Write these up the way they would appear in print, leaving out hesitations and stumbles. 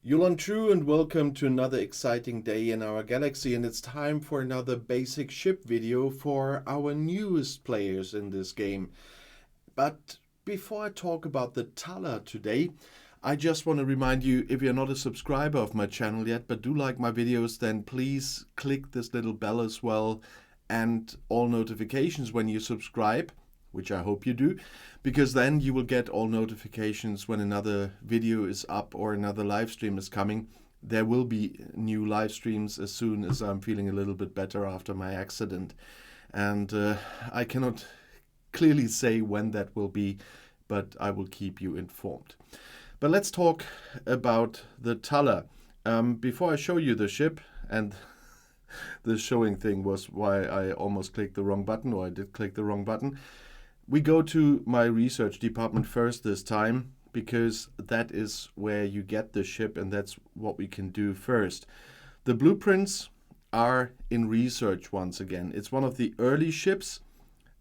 Yulan True and welcome to another exciting day in our galaxy, and it's time for another basic ship video for our newest players in this game. But before I talk about the Talla today, I just want to remind you, if you're not a subscriber of my channel yet but do like my videos, then please click this little bell as well and all notifications when you subscribe, which I hope you do, because then you will get all notifications when another video is up or another live stream is coming. There will be new live streams as soon as I'm feeling a little bit better after my accident. And I cannot clearly say when that will be, but I will keep you informed. But let's talk about the Talla. Before I show you the ship, and the showing thing was why I almost clicked the wrong button, or I did click the wrong button. We go to my research department first this time, because that is where you get the ship and that's what we can do first. The blueprints are in research once again. It's one of the early ships,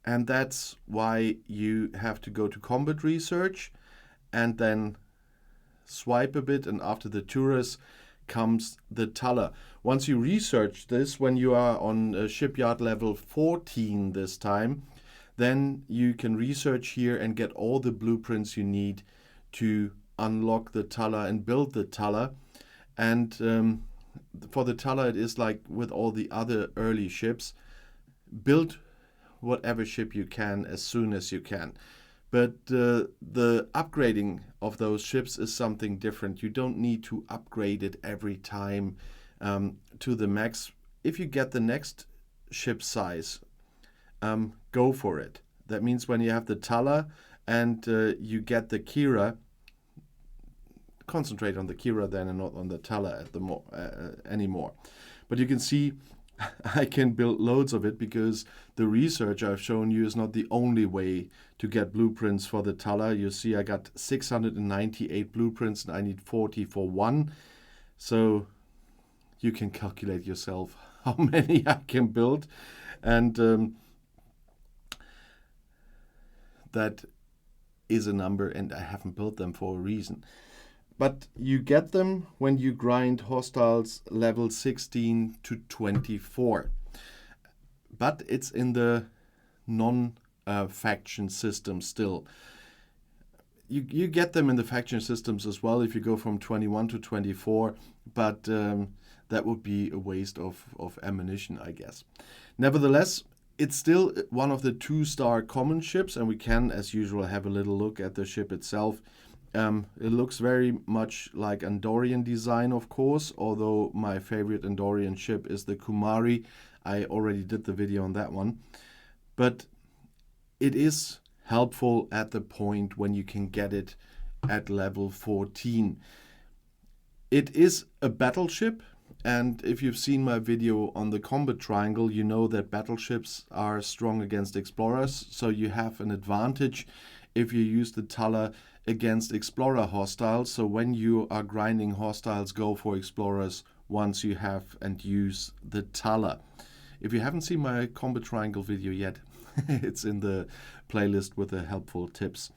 and that's why you have to go to combat research and then swipe a bit, and after the Tourist comes the Talla. Once you research this, when you are on shipyard level 14 this time, then you can research here and get all the blueprints you need to unlock the Talla and build the Talla. And for the Talla, it is like with all the other early ships, build whatever ship you can as soon as you can. But the upgrading of those ships is something different. You don't need to upgrade it every time to the max. If you get the next ship size, go for it. That means when you have the Talla and you get the Kira, concentrate on the Kira then and not on the Talla anymore. But you can see I can build loads of it, because the research I've shown you is not the only way to get blueprints for the Talla. You see I got 698 blueprints and I need 40 for one. So you can calculate yourself how many I can build. And that is a number, and I haven't built them for a reason. But you get them when you grind hostiles level 16 to 24. But it's in the non-faction system still. You get them in the faction systems as well if you go from 21 to 24, but that would be a waste of ammunition, I guess. Nevertheless, it's still one of the 2-star common ships, and we can, as usual, have a little look at the ship itself. It looks very much like Andorian design, of course, although my favorite Andorian ship is the Kumari. I already did the video on that one. But it is helpful at the point when you can get it at level 14. It is a battleship, and if you've seen my video on the combat triangle, you know that battleships are strong against explorers, so you have an advantage if you use the Talla against explorer hostiles. So when you are grinding hostiles, go for explorers once you have and use the Talla. If you haven't seen my combat triangle video yet, it's in the playlist with the helpful tips.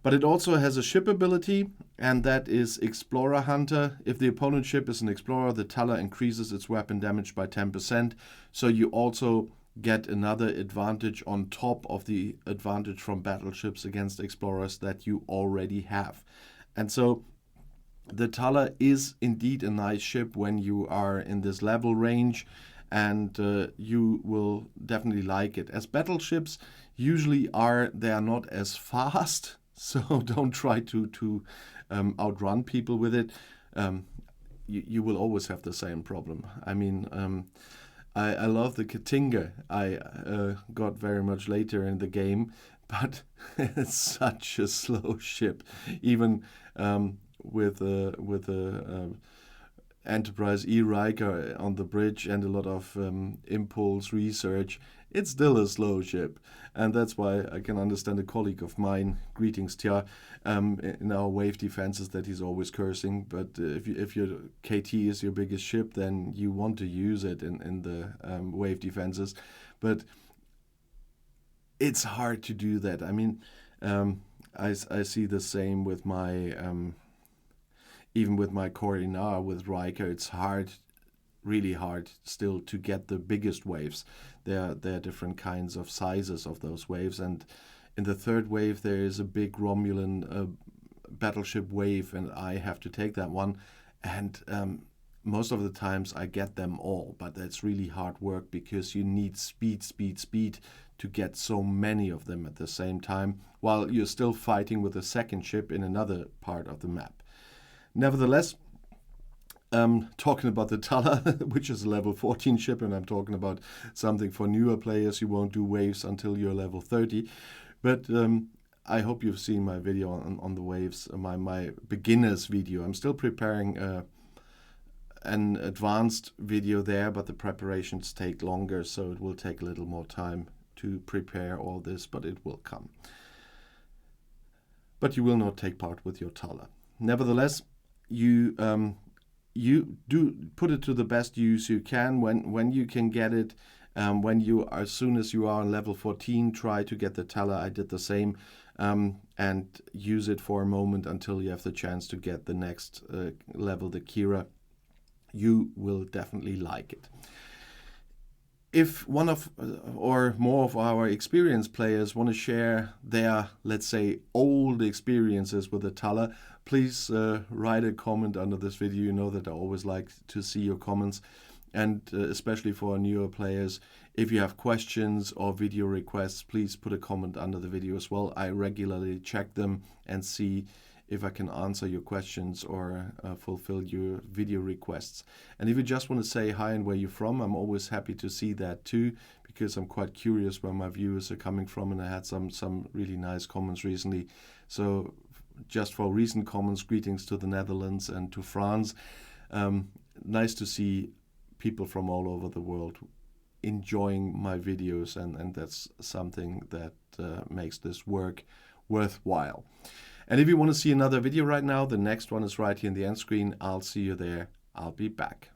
But it also has a ship ability, and that is Explorer Hunter. If the opponent ship is an explorer, the Talla increases its weapon damage by 10%. So you also get another advantage on top of the advantage from battleships against explorers that you already have. And so the Talla is indeed a nice ship when you are in this level range, and you will definitely like it. As battleships usually are, they are not as fast, so don't try to outrun people with it. You will always have the same problem. I mean, I love the Katinga I got very much later in the game, but it's such a slow ship. Even with a Enterprise E. Riker on the bridge and a lot of impulse research, it's still a slow ship. And that's why I can understand a colleague of mine, greetings Talla, in our wave defenses, that he's always cursing. But if your KT is your biggest ship, then you want to use it in the wave defenses. But it's hard to do that. I mean, I see the same with my even with my Corina with Riker, it's hard, really hard still to get the biggest waves. There are different kinds of sizes of those waves, and in the third wave there is a big Romulan battleship wave, and I have to take that one, and most of the times I get them all, but that's really hard work because you need speed to get so many of them at the same time, while you're still fighting with a second ship in another part of the map. Nevertheless, talking about the Talla, which is a level 14 ship, and I'm talking about something for newer players. You won't do waves until you're level 30. But I hope you've seen my video on the waves, my beginner's video. I'm still preparing an advanced video there, but the preparations take longer, so it will take a little more time to prepare all this, but it will come. But you will not take part with your Talla. Nevertheless, you do put it to the best use you can when you can get it. As soon as you are on level 14, try to get the Talla. I did the same, and use it for a moment until you have the chance to get the next level, the Kira. You will definitely like it. If one of or more of our experienced players want to share their, let's say, old experiences with the Talla, please write a comment under this video. You know that I always like to see your comments, and especially for our newer players, if you have questions or video requests, please put a comment under the video as well. I regularly check them and see if I can answer your questions or fulfill your video requests. And if you just want to say hi and where you're from, I'm always happy to see that too, because I'm quite curious where my viewers are coming from, and I had some really nice comments recently. So just for recent comments, greetings to the Netherlands and to France. Nice to see people from all over the world enjoying my videos, and that's something that makes this work worthwhile. And if you want to see another video right now, the next one is right here in the end screen. I'll see you there. I'll be back.